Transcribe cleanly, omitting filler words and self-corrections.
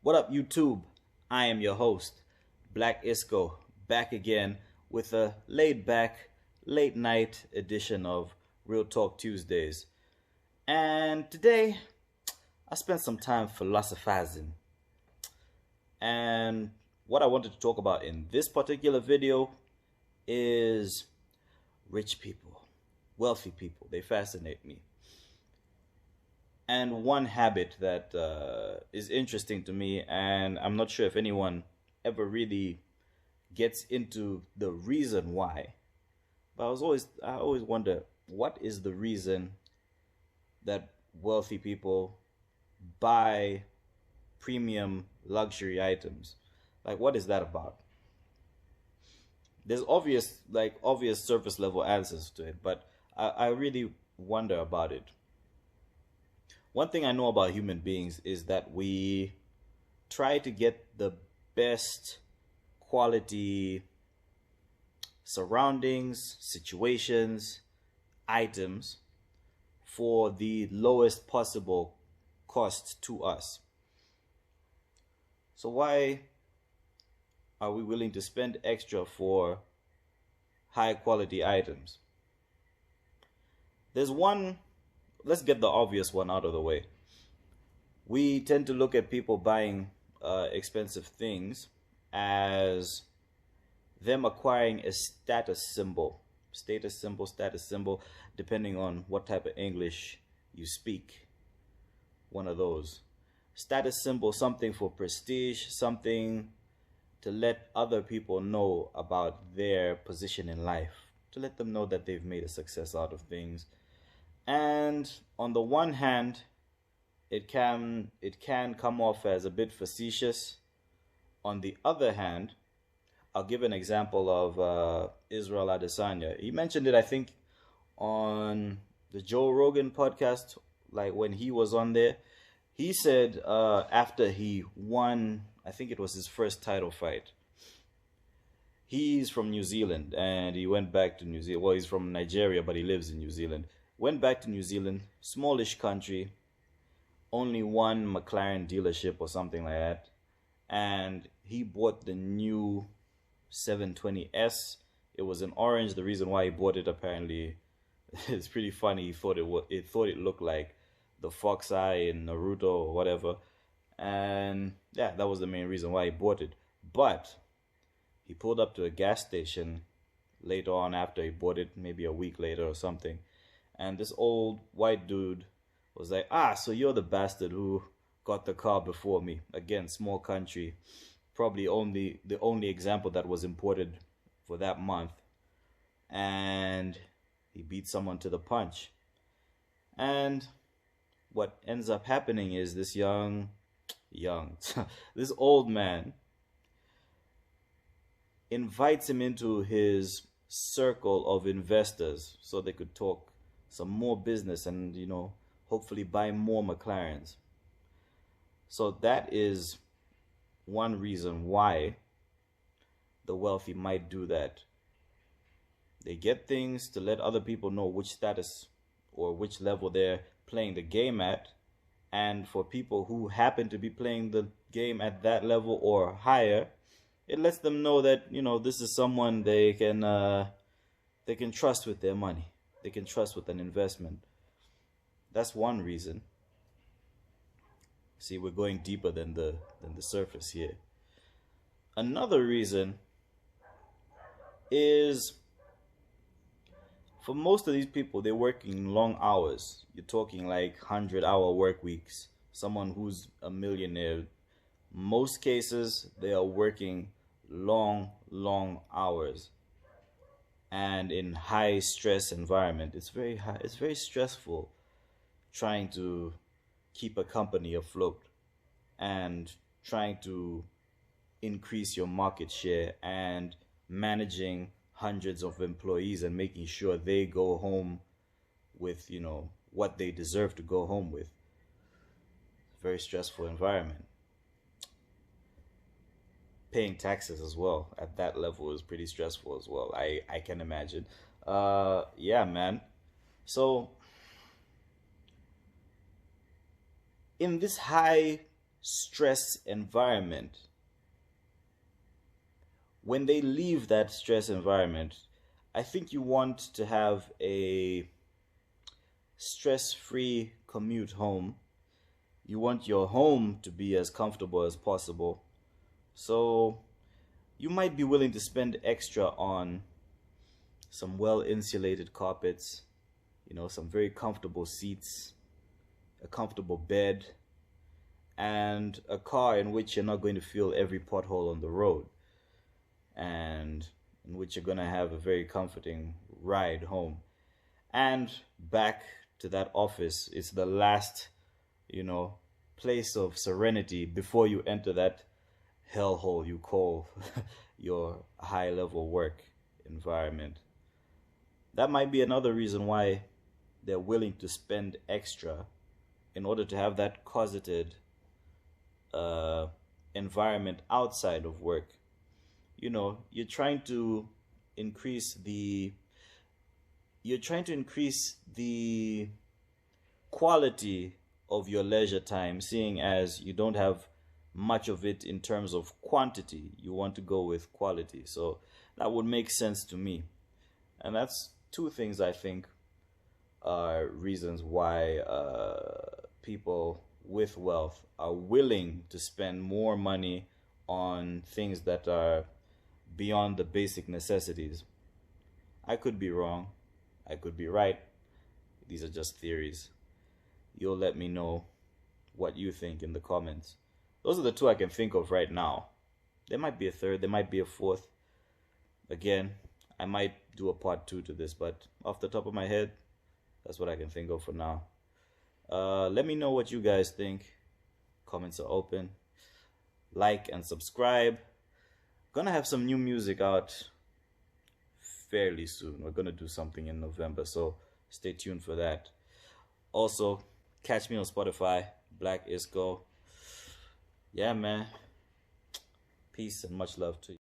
What up, YouTube? I am your host, Black Isco, back again with a laid back, late night edition of Real Talk Tuesdays. And today, I spent some time philosophizing. And what I wanted to talk about in this particular video is rich people, wealthy people. They fascinate me. And one habit that is interesting to me, and I'm not sure if anyone ever really gets into the reason why, but I always wonder, what is the reason that wealthy people buy premium luxury items? Like, what is that about? There's obvious surface level answers to it, but I really wonder about it. One thing I know about human beings is that we try to get the best quality surroundings, situations, items for the lowest possible cost to us. So why are we willing to spend extra for high quality items? Let's get the obvious one out of the way. We tend to look at people buying expensive things as them acquiring a status symbol, depending on what type of English you speak. One of those. Status symbol, something for prestige, something to let other people know about their position in life, to let them know that they've made a success out of things. And on the one hand, it can come off as a bit facetious. On the other hand, I'll give an example of Israel Adesanya. He mentioned it, I think, on the Joe Rogan podcast, like when he was on there. He said after he won, I think it was his first title fight. He's from New Zealand, and he went back to New Zealand. Well, he's from Nigeria, but he lives in New Zealand. Went back to New Zealand, smallish country, only one McLaren dealership or something like that. And he bought the new 720S. It was in orange. The reason why he bought it, apparently, it's pretty funny. He thought it looked like the fox eye in Naruto or whatever. And yeah, that was the main reason why he bought it. But he pulled up to a gas station later on after he bought it, maybe a week later or something. And this old white dude was like, so you're the bastard who got the car before me. Again, small country. Probably the only example that was imported for that month. And he beat someone to the punch. And what ends up happening is this this old man invites him into his circle of investors so they could talk some more business and, hopefully buy more McLarens. So that is one reason why the wealthy might do that. They get things to let other people know which status or which level they're playing the game at. And for people who happen to be playing the game at that level or higher, it lets them know that, this is someone they can trust with their money. They can trust with an investment. That's one reason. See, we're going deeper than the surface here. Another reason is, for most of these people, they're working long hours. You're talking like 100-hour work weeks. Someone who's a millionaire, most cases, they are working long hours. And in high stress environment, it's very stressful trying to keep a company afloat and trying to increase your market share and managing hundreds of employees and making sure they go home with, what they deserve to go home with. Very stressful environment. Paying taxes as well at that level is pretty stressful as well. I can imagine. Yeah, man. So in this high stress environment, when they leave that stress environment, I think you want to have a stress-free commute home. You want your home to be as comfortable as possible. So you might be willing to spend extra on some well-insulated carpets, some very comfortable seats, a comfortable bed, and a car in which you're not going to feel every pothole on the road, and in which you're going to have a very comforting ride home and back to that office. It's the last, place of serenity before you enter that hellhole you call your high level work environment. That might be another reason why they're willing to spend extra in order to have that closeted environment outside of work. You're trying to increase the quality of your leisure time, seeing as you don't have much of it in terms of quantity. You want to go with quality. So that would make sense to me. And that's two things I think are reasons why people with wealth are willing to spend more money on things that are beyond the basic necessities. I could be wrong. I could be right. These are just theories. You'll let me know what you think in the comments. Those are the two I can think of right now. There might be a third, there might be a fourth. Again, I might do a part 2 to this, but off the top of my head, that's what I can think of for now. Let me know what you guys think. Comments are open. Like and subscribe. Gonna have some new music out fairly soon. We're gonna do something in November, so stay tuned for that. Also, catch me on Spotify, Black Isco. Yeah, man. Peace and much love to you.